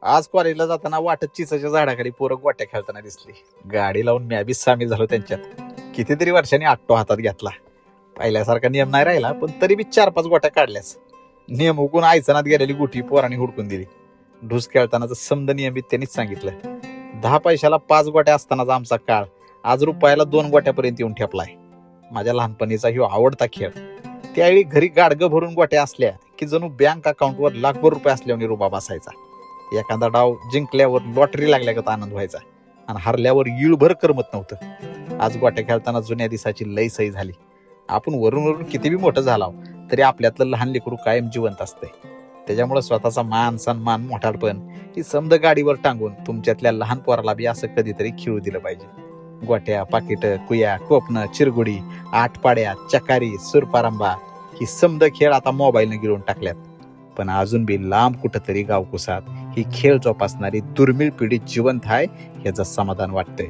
आज कॉलेजला जाताना वाटत चिसाच्या झाडाखाली पोरं गोट्या खेळताना दिसली. गाडी लावून मी बी सामील झालो त्यांच्यात. कितीतरी वर्षांनी आट्टो हातात घेतला. पहिल्यासारखा नियम नाही राहिला, पण तरी बी 4-5 गोट्या काढल्याच. नियम हुकून आयचनात गेलेली गुठी पोरांनी हुडकून दिली. ढूस खेळतानाच समद नियमित त्यांनीच सांगितलं. 10 पैशाला 5 गोट्या असतानाचा आमचा काळ आज रुपयाला 2 गोट्यापर्यंत येऊन ठेपलाय. माझ्या लहानपणीचा ह्यो आवडता खेळ. त्यावेळी घरी गाडगं भरून गोट्या असल्या की जणू बँक अकाउंटवर लाखभर रुपये असल्याने रुबाब असायचा. एखादा डाव जिंकल्यावर लॉटरी लागल्यागत आनंद व्हायचा आणि हरल्यावर इळभर करमत नव्हतं. आज गोट्या खेळताना जुन्या दिवसाची लय सई झाली. आपण वरून किती बी मोठं झालो तरी आपल्यातलं लहान लेकरू कायम जिवंत असते. त्याच्यामुळे स्वतःचा मान सन्मान मोठाडपण ही समद गाडीवर टांगून तुमच्यातल्या लहान पोराला बी असं कधीतरी खेळू दिलं पाहिजे. गोट्या, पाकिट, कुया, टोपणं, चिरगुडी, आटपाड्या, चकारी, सुरपारंबा ही समद खेळ आता मोबाईलने गिळून टाकल्यात. पण अजून बी लांब कुठंतरी गावकुसात ही खेळ जोपासणारी दुर्मिळ पिढी जिवंत आहे, याचं समाधान वाटतंय.